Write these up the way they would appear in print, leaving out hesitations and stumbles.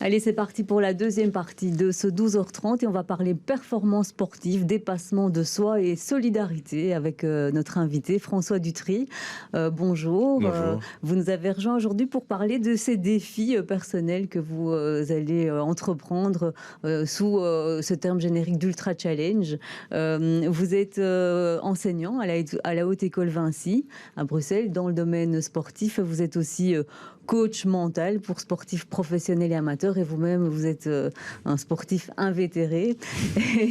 Allez, c'est parti pour la deuxième partie de ce 12h30 et on va parler performance sportive, dépassement de soi et solidarité avec notre invité François Dutry. Bonjour. Bonjour. Vous nous avez rejoint aujourd'hui pour parler de ces défis personnels que vous allez entreprendre sous ce terme générique d'Ultra Challenge. Vous êtes enseignant à la Haute École Vinci à Bruxelles dans le domaine sportif. Vous êtes aussi coach mental pour sportifs professionnels et amateurs, et vous-même, vous êtes un sportif invétéré.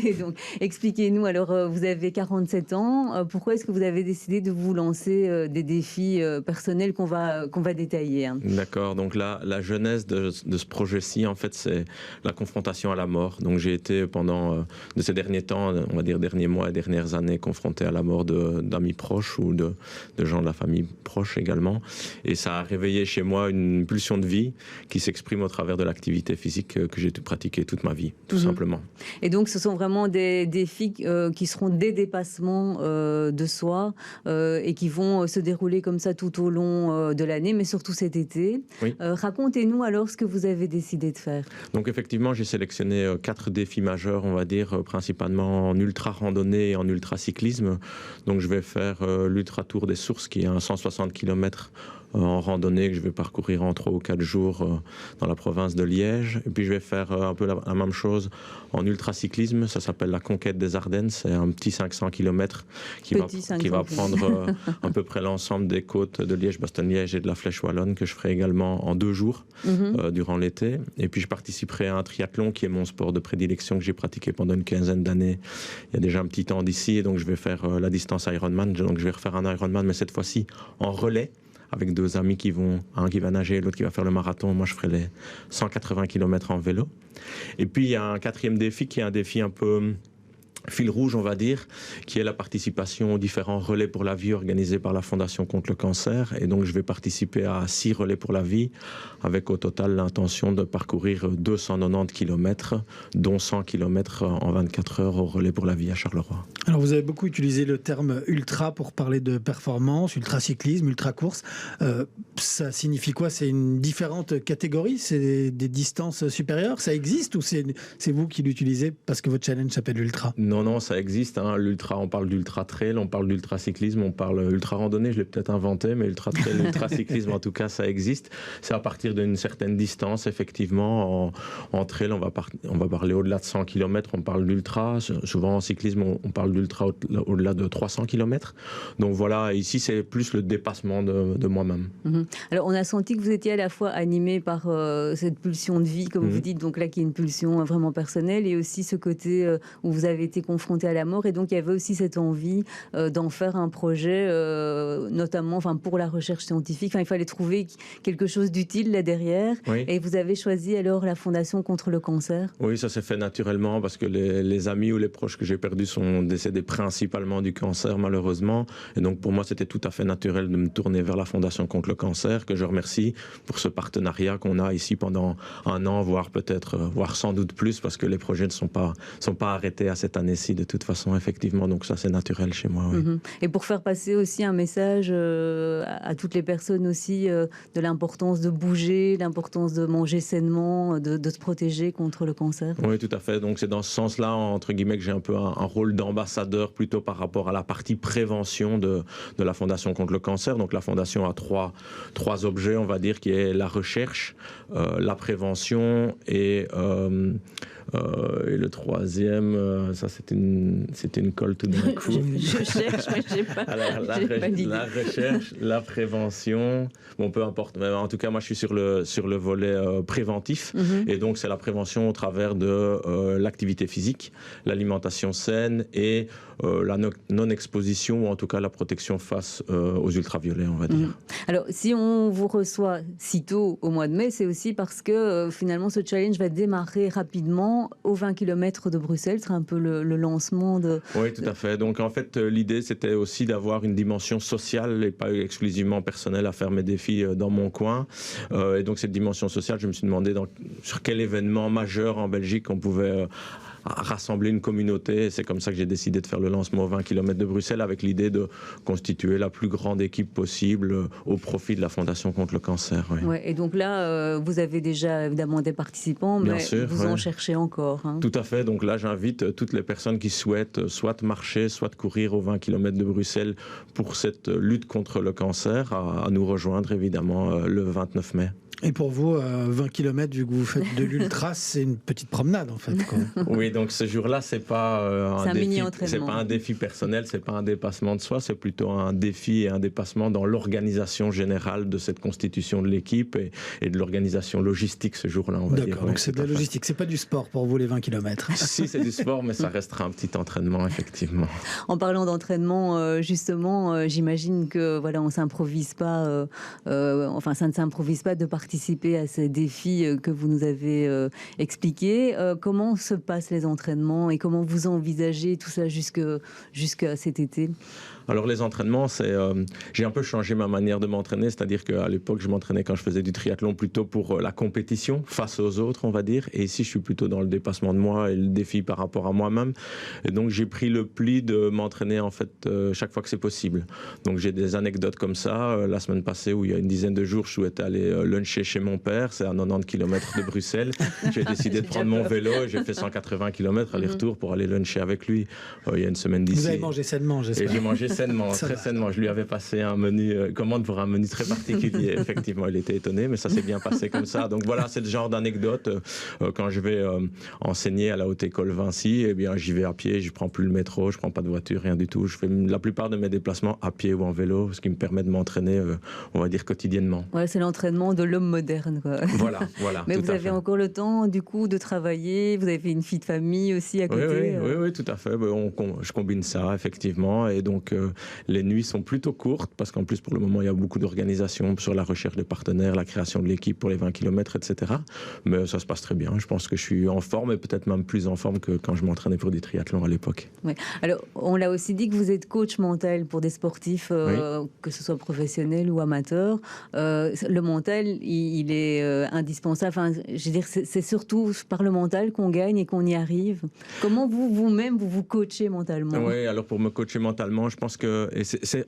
Et donc, expliquez-nous, alors, vous avez 47 ans, pourquoi est-ce que vous avez décidé de vous lancer des défis personnels qu'on va détailler, hein. D'accord, donc la genèse de ce projet-ci, en fait, c'est la confrontation à la mort. Donc j'ai été pendant de ces derniers temps, on va dire derniers mois et dernières années, confronté à la mort d'amis proches ou de gens de la famille proche également. Et ça a réveillé chez moi une pulsion de vie qui s'exprime au travers de l'activité physique que j'ai pratiquée toute ma vie, tout simplement. Et donc ce sont vraiment des défis qui seront des dépassements de soi et qui vont se dérouler comme ça tout au long de l'année, mais surtout cet été. Oui. Racontez-nous alors ce que vous avez décidé de faire. Donc effectivement, j'ai sélectionné 4 défis majeurs, on va dire, principalement en ultra-randonnée et en ultra-cyclisme. Donc je vais faire l'Ultra-Tour des Sources, qui est un 160 km en randonnée que je vais parcourir en 3 ou 4 jours dans la province de Liège. Et puis je vais faire un peu la même chose en ultracyclisme. Ça s'appelle la Conquête des Ardennes. C'est un petit 500 km qui va prendre à peu près l'ensemble des côtes de Liège, Bastogne-Liège et de la Flèche Wallonne, que je ferai également en 2 jours durant l'été. Et puis je participerai à un triathlon qui est mon sport de prédilection que j'ai pratiqué pendant une quinzaine d'années. Il y a déjà un petit temps d'ici, et donc je vais faire la distance Ironman. Donc je vais refaire un Ironman, mais cette fois-ci en relais, avec 2 amis un qui va nager, l'autre qui va faire le marathon. Moi, je ferai les 180 km en vélo. Et puis, il y a un 4e défi qui est un défi un peu fil rouge, on va dire, qui est la participation aux différents relais pour la vie organisés par la Fondation contre le cancer. Et donc, je vais participer à 6 relais pour la vie, avec au total l'intention de parcourir 290 km, dont 100 km en 24 heures au relais pour la vie à Charleroi. Alors, vous avez beaucoup utilisé le terme ultra pour parler de performance, ultra-cyclisme, ultra-course. Ça signifie quoi? C'est une différente catégorie? C'est des distances supérieures? Ça existe ou c'est vous qui l'utilisez parce que votre challenge s'appelle ultra? Non, ça existe. Hein. L'ultra, on parle d'ultra trail, on parle d'ultra cyclisme, on parle ultra randonnée. Je l'ai peut-être inventé, mais ultra trail, ultra cyclisme, en tout cas, ça existe. C'est à partir d'une certaine distance, effectivement. En trail, on va parler au-delà de 100 km. On parle d'ultra. Souvent en cyclisme, on parle d'ultra au-delà de 300 km. Donc voilà. Ici, c'est plus le dépassement de moi-même. Alors, on a senti que vous étiez à la fois animé par cette pulsion de vie, comme vous dites, donc là, qui est une pulsion vraiment personnelle, et aussi ce côté où vous avez été confronté à la mort, et donc il y avait aussi cette envie d'en faire un projet, notamment pour la recherche scientifique. Il fallait trouver quelque chose d'utile là derrière, et vous avez choisi alors la Fondation contre le cancer. Oui, ça s'est fait naturellement parce que les amis ou les proches que j'ai perdus sont décédés principalement du cancer, malheureusement, et donc pour moi c'était tout à fait naturel de me tourner vers la Fondation contre le cancer, que je remercie pour ce partenariat qu'on a ici pendant 1 an, voire sans doute plus, parce que les projets ne sont pas arrêtés à cette année-ci de toute façon, effectivement. Donc ça, c'est naturel chez moi. Oui. Et pour faire passer aussi un message à toutes les personnes aussi de l'importance de bouger, l'importance de manger sainement, de se protéger contre le cancer. Oui, tout à fait. Donc c'est dans ce sens-là, entre guillemets, que j'ai un peu un rôle d'ambassadeur plutôt par rapport à la partie prévention de la Fondation contre le cancer. Donc la Fondation a trois objets, on va dire, qui est la recherche, la prévention et le 3e, ça c'était une colle tout d'un coup. Je cherche, mais je n'ai pas. Alors, la recherche, la prévention, bon, peu importe. Mais en tout cas, moi, je suis sur le volet préventif. Et donc, c'est la prévention au travers de l'activité physique, l'alimentation saine et la non-exposition, ou en tout cas la protection face aux ultraviolets, on va dire. Alors, si on vous reçoit si tôt au mois de mai, c'est aussi parce que finalement, ce challenge va démarrer rapidement aux 20 km de Bruxelles. Ce sera un peu le lancement de... Oui, tout à fait. Donc, en fait, l'idée, c'était aussi d'avoir une dimension sociale et pas exclusivement personnelle à faire mes défis dans mon coin. Et donc, cette dimension sociale, je me suis demandé sur quel événement majeur en Belgique on pouvait rassembler une communauté. Et c'est comme ça que j'ai décidé de faire le lancement aux 20 km de Bruxelles, avec l'idée de constituer la plus grande équipe possible au profit de la Fondation contre le cancer. Oui. Ouais, et donc là, vous avez déjà évidemment des participants, mais vous en cherchez encore. Hein. Tout à fait. Donc là, j'invite toutes les personnes qui souhaitent soit marcher, soit courir aux 20 km de Bruxelles pour cette lutte contre le cancer à nous rejoindre évidemment le 29 mai. Et pour vous, 20 km, vu que vous faites de l'ultra, c'est une petite promenade en fait. Quoi. Oui, donc ce jour-là, c'est pas un défi, c'est pas un défi personnel, c'est pas un dépassement de soi, c'est plutôt un défi et un dépassement dans l'organisation générale de cette constitution de l'équipe et de l'organisation logistique ce jour-là, on va dire. D'accord, donc c'est de la logistique, c'est pas du sport pour vous les 20 km. Si, c'est du sport, mais ça restera un petit entraînement, effectivement. En parlant d'entraînement, justement, j'imagine que voilà, on s'improvise pas, enfin ça ne s'improvise pas de participer à ces défis que vous nous avez expliqués. Comment se passent les entraînements et comment vous envisagez tout ça jusqu'à cet été ? Alors les entraînements, j'ai un peu changé ma manière de m'entraîner, c'est-à-dire qu'à l'époque, je m'entraînais quand je faisais du triathlon plutôt pour la compétition face aux autres, on va dire. Et ici, je suis plutôt dans le dépassement de moi et le défi par rapport à moi-même. Et donc, j'ai pris le pli de m'entraîner en fait chaque fois que c'est possible. Donc, j'ai des anecdotes comme ça. La semaine passée, où il y a une dizaine de jours, je souhaitais aller luncher chez mon père. C'est à 90 km de Bruxelles. J'ai décidé de prendre mon vélo et j'ai fait 180 km aller-retour pour aller luncher avec lui il y a une semaine d'ici. Vous avez mangé sainement, j'espère. Et j'ai mangé sainement, très sainement. Je lui avais passé un menu, commande pour un menu très particulier. Effectivement, il était étonné, mais ça s'est bien passé comme ça. Donc voilà, c'est le genre d'anecdote. Quand je vais enseigner à la Haute École Vinci, eh bien, j'y vais à pied, je prends plus le métro, je prends pas de voiture, rien du tout. Je fais la plupart de mes déplacements à pied ou en vélo, ce qui me permet de m'entraîner, on va dire, quotidiennement. Ouais, c'est l'entraînement de l'homme moderne, quoi. Voilà. Mais vous avez encore le temps, du coup, de travailler. Vous avez une vie de famille aussi à côté. Oui, tout à fait. Je combine ça, effectivement. Et donc, les nuits sont plutôt courtes, parce qu'en plus, pour le moment, il y a beaucoup d'organisations sur la recherche de partenaires, la création de l'équipe pour les 20 km, etc. Mais ça se passe très bien. Je pense que je suis en forme, et peut-être même plus en forme que quand je m'entraînais pour du triathlon à l'époque. Ouais. Alors, on l'a aussi dit que vous êtes coach mental pour des sportifs, que ce soit professionnels ou amateurs. Le mental, il est indispensable. Enfin, je veux dire, c'est surtout par le mental qu'on gagne et qu'on y arrive. Comment vous-même, vous coachez mentalement ? Oui, alors pour me coacher mentalement, je pense que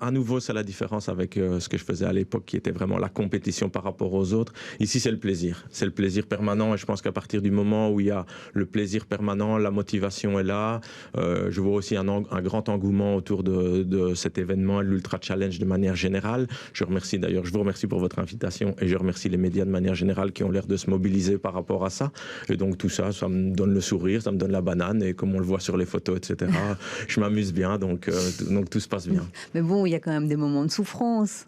à nouveau, c'est la différence avec ce que je faisais à l'époque, qui était vraiment la compétition par rapport aux autres. Ici, c'est le plaisir. C'est le plaisir permanent. Et je pense qu'à partir du moment où il y a le plaisir permanent, la motivation est là. Je vois aussi un grand engouement autour de cet événement, l'Ultra Challenge de manière générale. Je vous remercie pour votre invitation et je remercie les médias de manière générale qui ont l'air de se mobiliser par rapport à ça. Et donc tout ça, ça me donne le sourire, ça me donne la banane. Et comme on le voit sur les photos, etc., je m'amuse bien. Donc tout se passe bien. Mais bon, il y a quand même des moments de souffrance.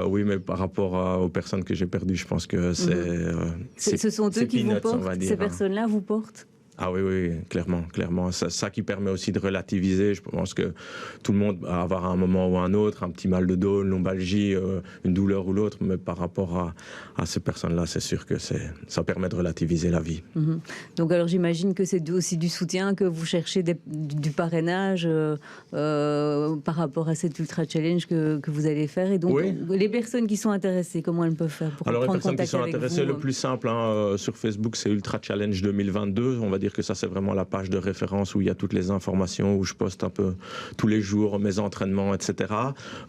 Oui, mais par rapport aux personnes que j'ai perdues, je pense que ce sont eux qui vous portent, ces personnes-là vous portent. Ah oui, clairement. C'est ça qui permet aussi de relativiser. Je pense que tout le monde va avoir à un moment ou un autre un petit mal de dos, une lombalgie, une douleur ou l'autre, mais par rapport à ces personnes-là, c'est sûr que ça permet de relativiser la vie. Donc alors j'imagine que c'est aussi du soutien, que vous cherchez du parrainage par rapport à cet Ultra Challenge que vous allez faire. Et donc les personnes qui sont intéressées, comment elles peuvent faire pour prendre contact avec vous ? Alors les personnes qui sont intéressées, le plus simple sur Facebook, c'est Ultra Challenge 2022. On va dire que ça, c'est vraiment la page de référence où il y a toutes les informations, où je poste un peu tous les jours mes entraînements, etc.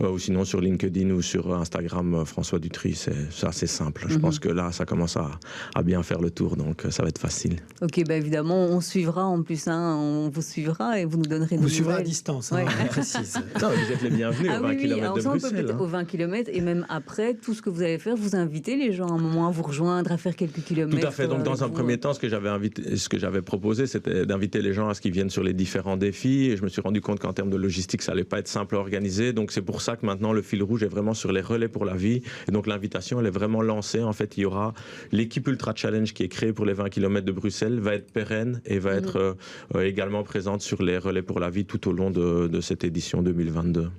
Ou sinon sur LinkedIn ou sur Instagram, François Dutry, c'est assez simple. Je pense que là, ça commence à bien faire le tour, donc ça va être facile. Ok, bah évidemment, on suivra en plus, on vous suivra et vous nous donnerez des nouvelles. Vous suivrez à distance, on précise. Non, vous êtes les bienvenus aux 20 km de Bruxelles. Aux 20 km et même après, tout ce que vous allez faire, vous invitez les gens à un moment à vous rejoindre, à faire quelques kilomètres. Tout à fait. Donc dans un premier temps, ce que j'avais proposé, c'était d'inviter les gens à ce qu'ils viennent sur les différents défis. Et je me suis rendu compte qu'en termes de logistique, ça allait pas être simple à organiser. Donc c'est pour ça que maintenant le fil rouge est vraiment sur les relais pour la vie. Et donc l'invitation, elle est vraiment lancée. En fait, il y aura l'équipe Ultra Challenge qui est créée pour les 20 km de Bruxelles, va être pérenne et va être également présente sur les relais pour la vie tout au long de cette édition 2022.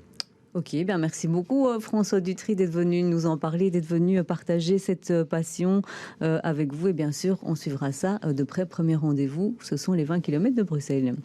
Ok, bien merci beaucoup François Dutry d'être venu nous en parler, d'être venu partager cette passion avec vous. Et bien sûr, on suivra ça de près. Premier rendez-vous, ce sont les 20 km de Bruxelles.